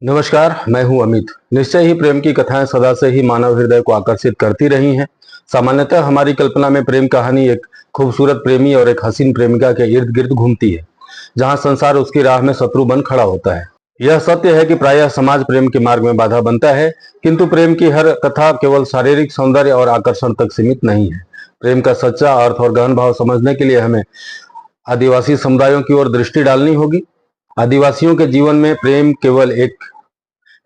नमस्कार, मैं हूं अमित। निश्चय ही प्रेम की कथाएं सदा से ही मानव हृदय को आकर्षित करती रही हैं। सामान्यतः हमारी कल्पना में प्रेम कहानी एक खूबसूरत प्रेमी और एक हसीन प्रेमिका के इर्द गिर्द घूमती है, जहां संसार उसकी राह में शत्रु बन खड़ा होता है। यह सत्य है कि प्रायः समाज प्रेम के मार्ग में बाधा बनता है, किंतु प्रेम की हर कथा केवल शारीरिक सौंदर्य और आकर्षण तक सीमित नहीं है। प्रेम का सच्चा अर्थ और गहन भाव समझने के लिए हमें आदिवासी समुदायों की ओर दृष्टि डालनी होगी। आदिवासियों के जीवन में प्रेम केवल एक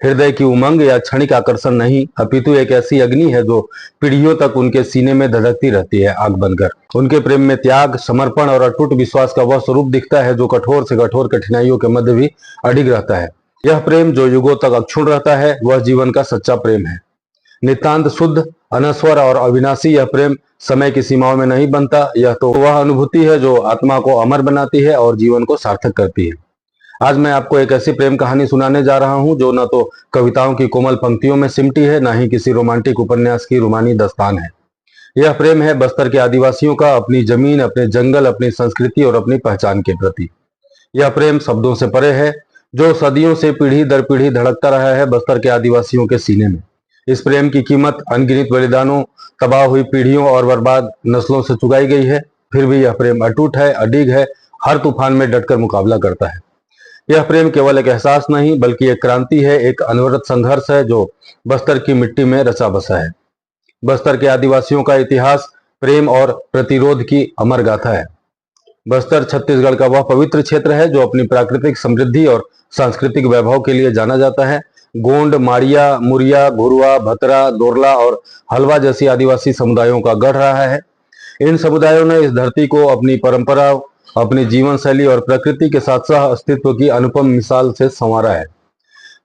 हृदय की उमंग या क्षणिक आकर्षण नहीं, अपितु एक ऐसी अग्नि है जो पीढ़ियों तक उनके सीने में धधकती रहती है, आग बनकर। उनके प्रेम में त्याग, समर्पण और अटूट विश्वास का वह स्वरूप दिखता है जो कठोर से कठोर कठिनाइयों के मध्य भी अडिग रहता है। यह प्रेम जो युगों तक अक्षुण्ण रहता है, वह जीवन का सच्चा प्रेम है। नितांत शुद्ध, अनस्वर और अविनाशी यह प्रेम समय की सीमाओं में नहीं बनता। यह तो वह अनुभूति है जो आत्मा को अमर बनाती है और जीवन को सार्थक करती है। आज मैं आपको एक ऐसी प्रेम कहानी सुनाने जा रहा हूं जो न तो कविताओं की कोमल पंक्तियों में सिमटी है, न ही किसी रोमांटिक उपन्यास की रुमानी दस्तान है। यह प्रेम है बस्तर के आदिवासियों का अपनी जमीन, अपने जंगल, अपनी संस्कृति और अपनी पहचान के प्रति। यह प्रेम शब्दों से परे है, जो सदियों से पीढ़ी दर पीढ़ी धड़कता रहा है बस्तर के आदिवासियों के सीने में। इस प्रेम की कीमत अनगिनत बलिदानों, तबाह हुई पीढ़ियों और बर्बाद नस्लों से चुकाई गई है। फिर भी यह प्रेम अटूट है, अडिग है, हर तूफान में डटकर मुकाबला करता है। यह प्रेम केवल एक एहसास नहीं, बल्कि एक क्रांति है, एक अनवरत संघर्ष है जो बस्तर की मिट्टी में रचा बसा है। बस्तर के आदिवासियों का इतिहास प्रेम और प्रतिरोध की अमर गाथा है। बस्तर छत्तीसगढ़ का वह पवित्र क्षेत्र है जो अपनी प्राकृतिक समृद्धि और सांस्कृतिक वैभव के लिए जाना जाता है। गोंड, माड़िया, मुरिया, घुरुआ, भतरा, दोरला और हलवा जैसी आदिवासी समुदायों का गढ़ रहा है। इन समुदायों ने इस धरती को अपनी परंपरा, अपनी जीवन शैली और प्रकृति के साथ सह अस्तित्व की अनुपम मिसाल से संवारा है।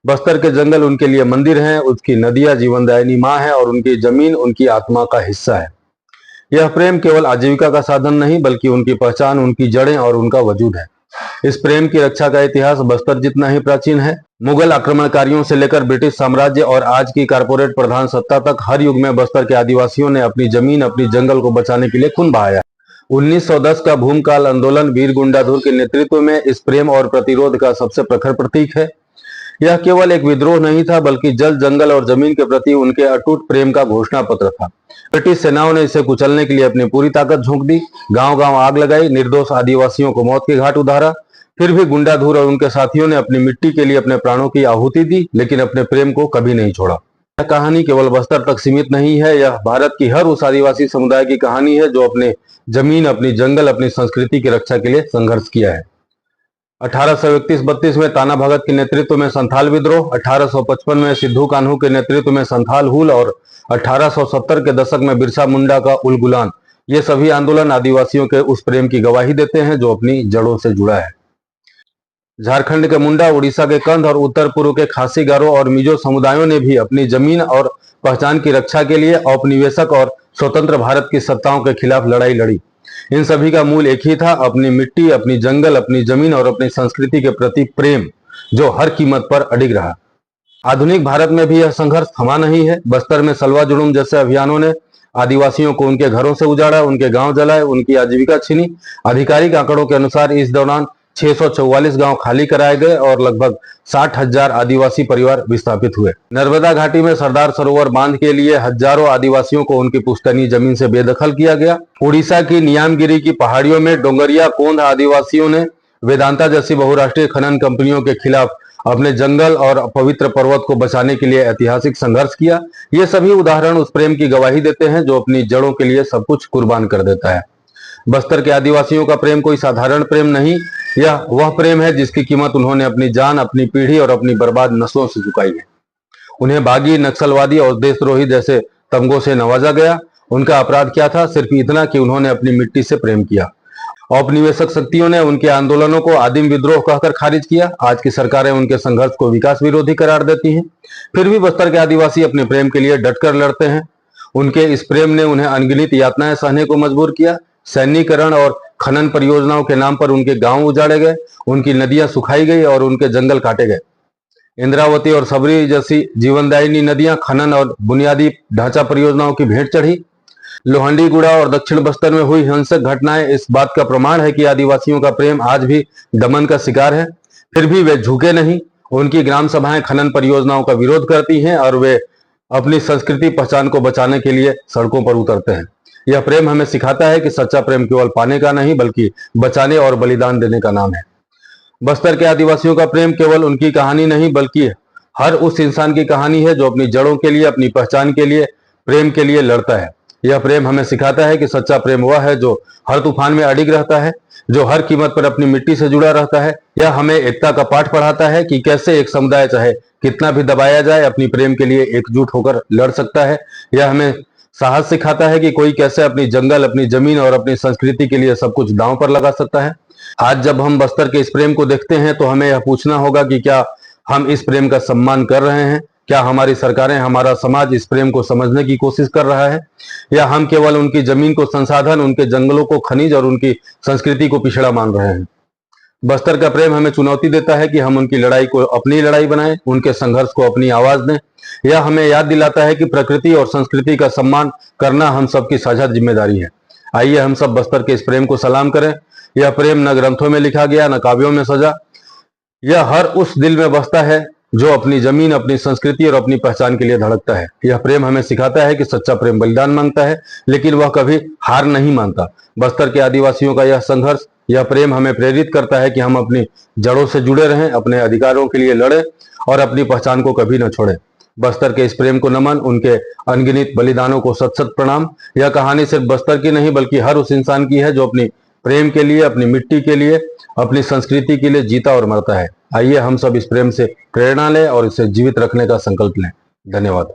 बस्तर के जंगल उनके लिए मंदिर हैं, उसकी नदियां जीवनदायिनी मां है और उनकी जमीन उनकी आत्मा का हिस्सा है। यह प्रेम केवल आजीविका का साधन नहीं, बल्कि उनकी पहचान, उनकी जड़ें और उनका वजूद है। इस प्रेम की रक्षा का इतिहास बस्तर जितना ही प्राचीन है। मुगल आक्रमणकारियों से लेकर ब्रिटिश साम्राज्य और आज की कारपोरेट प्रधान सत्ता तक हर युग में बस्तर के आदिवासियों ने अपनी जमीन, अपनी जंगल को बचाने के लिए खून बहाया। 1910 का भूमकाल आंदोलन वीर गुंडाधुर के नेतृत्व में इस प्रेम और प्रतिरोध का सबसे प्रखर प्रतीक है। यह केवल एक विद्रोह नहीं था, बल्कि जल, जंगल और जमीन के प्रति उनके अटूट प्रेम का घोषणा पत्र था। ब्रिटिश सेनाओं ने इसे कुचलने के लिए अपनी पूरी ताकत झोंक दी, गांव-गांव आग लगाई, निर्दोष आदिवासियों को मौत के घाट उतारा। फिर भी गुंडाधुर और उनके साथियों ने अपनी मिट्टी के लिए अपने प्राणों की आहुति दी, लेकिन अपने प्रेम को कभी नहीं छोड़ा। यह कहानी केवल बस्तर तक सीमित नहीं है, यह भारत की हर उस आदिवासी समुदाय की कहानी है जो अपने जमीन, अपनी जंगल, अपनी संस्कृति की रक्षा के लिए संघर्ष किया है। 1831-32 में ताना भगत के नेतृत्व में संथाल विद्रोह, 1855 में सिद्धू कान्हू के नेतृत्व में संथाल हुल और 1870 के दशक में बिरसा मुंडा का उलगुलान, ये सभी आंदोलन आदिवासियों के उस प्रेम की गवाही देते हैं जो अपनी जड़ों से जुड़ा है। झारखंड के मुंडा, उड़ीसा के कंध और उत्तर पूर्व के खासी, गारो और मिजो समुदायों ने भी अपनी जमीन और पहचान की रक्षा के लिए औपनिवेशक और स्वतंत्र भारत की सत्ताओं के खिलाफ लड़ाई लड़ी। इन सभी का मूल एक ही था, अपनी मिट्टी, अपनी जंगल, अपनी जमीन और अपनी संस्कृति के प्रति प्रेम, जो हर कीमत पर अडिग रहा। आधुनिक भारत में भी यह संघर्ष थमा नहीं है। बस्तर में सलवा जुड़ूम जैसे अभियानों ने आदिवासियों को उनके घरों से उजाड़ा, उनके गांव जलाए, उनकी आजीविका छीनी। आधिकारिक आंकड़ों के अनुसार इस दौरान 644 गांव खाली कराए गए और लगभग 60,000 आदिवासी परिवार विस्थापित हुए। नर्मदा घाटी में सरदार सरोवर बांध के लिए हजारों आदिवासियों को उनकी पुश्तैनी जमीन से बेदखल किया गया। उड़ीसा की नियामगिरी की पहाड़ियों में डोंगरिया कोंद आदिवासियों ने वेदांता जैसी बहुराष्ट्रीय खनन कंपनियों के खिलाफ अपने जंगल और पवित्र पर्वत को बचाने के लिए ऐतिहासिक संघर्ष किया। ये सभी उदाहरण उस प्रेम की गवाही देते हैं जो अपनी जड़ों के लिए सब कुछ कुर्बान कर देता है। बस्तर के आदिवासियों का प्रेम कोई साधारण प्रेम नहीं, यह वह प्रेम है जिसकी कीमत उन्होंने अपनी जान, अपनी पीढ़ी और अपनी बर्बाद नस्लों से चुकाई है। उन्हें बागी, नक्सलवादी और देशद्रोही जैसे तमगों से नवाजा गया। उनका अपराध क्या था? सिर्फ इतना कि उन्होंने अपनी मिट्टी से प्रेम किया। औपनिवेशक शक्तियों ने उनके आंदोलनों को आदिम विद्रोह कहकर खारिज किया। आज की सरकारें उनके संघर्ष को विकास विरोधी करार देती हैं। फिर भी बस्तर के आदिवासी अपने प्रेम के लिए डटकर लड़ते हैं। उनके इस प्रेम ने उन्हें अनगिनत यातनाएं सहने को मजबूर किया। सैन्यीकरण और खनन परियोजनाओं के नाम पर उनके गांव उजाड़े गए, उनकी नदियां सुखाई गई और उनके जंगल काटे गए। इंद्रावती और सबरी जैसी जीवनदायिनी नदियां खनन और बुनियादी ढांचा परियोजनाओं की भेंट चढ़ी। लोहंडीगुड़ा और दक्षिण बस्तर में हुई हिंसक घटनाएं इस बात का प्रमाण है कि आदिवासियों का प्रेम आज भी दमन का शिकार है। फिर भी वे झुके नहीं। उनकी ग्राम सभाएं खनन परियोजनाओं का विरोध करती हैं और वे अपनी संस्कृति पहचान को बचाने के लिए सड़कों पर उतरते हैं। यह प्रेम हमें सिखाता है कि सच्चा प्रेम केवल पाने का नहीं बल्कि बचाने और बलिदान देने का नाम है। बस्तर के आदिवासियों का प्रेम केवल उनकी कहानी नहीं बल्कि हर उस इंसान की कहानी है जो अपनी जड़ों के लिए, अपनी पहचान के लिए, प्रेम के लिए लड़ता है। यह प्रेम हमें सिखाता है कि सच्चा प्रेम वह है जो हर तूफान में अडिग रहता है, जो हर कीमत पर अपनी मिट्टी से जुड़ा रहता है। यह हमें एकता का पाठ पढ़ाता है कि कैसे एक समुदाय चाहे कितना भी दबाया जाए अपनी प्रेम के लिए एकजुट होकर लड़ सकता है। यह हमें साहस सिखाता है कि कोई कैसे अपनी जंगल, अपनी जमीन और अपनी संस्कृति के लिए सब कुछ दांव पर लगा सकता है। आज जब हम बस्तर के इस प्रेम को देखते हैं तो हमें यह पूछना होगा कि क्या हम इस प्रेम का सम्मान कर रहे हैं? क्या हमारी सरकारें, हमारा समाज इस प्रेम को समझने की कोशिश कर रहा है, या हम केवल उनकी जमीन को संसाधन, उनके जंगलों को खनिज और उनकी संस्कृति को पिछड़ा मान रहे हैं? बस्तर का प्रेम हमें चुनौती देता है कि हम उनकी लड़ाई को अपनी लड़ाई बनाएं, उनके संघर्ष को अपनी आवाज दें। यह हमें याद दिलाता है कि प्रकृति और संस्कृति का सम्मान करना हम सबकी साझा जिम्मेदारी है। आइए हम सब बस्तर के इस प्रेम को सलाम करें। यह प्रेम न ग्रंथों में लिखा गया, न काव्यों में सजा, यह हर उस दिल में बसता है जो अपनी जमीन, अपनी संस्कृति और अपनी पहचान के लिए धड़कता है। यह प्रेम हमें सिखाता है कि सच्चा प्रेम बलिदान मांगता है लेकिन वह कभी हार नहीं मानता। बस्तर के आदिवासियों का यह संघर्ष, यह प्रेम हमें प्रेरित करता है कि हम अपनी जड़ों से जुड़े रहें, अपने अधिकारों के लिए लड़ें और अपनी पहचान को कभी न छोड़ें। बस्तर के इस प्रेम को नमन, उनके अनगिनत बलिदानों को सत सत प्रणाम। यह कहानी सिर्फ बस्तर की नहीं बल्कि हर उस इंसान की है जो अपनी प्रेम के लिए, अपनी मिट्टी के लिए, अपनी संस्कृति के लिए जीता और मरता है। आइए हम सब इस प्रेम से प्रेरणा लें और इसे जीवित रखने का संकल्प लें। धन्यवाद।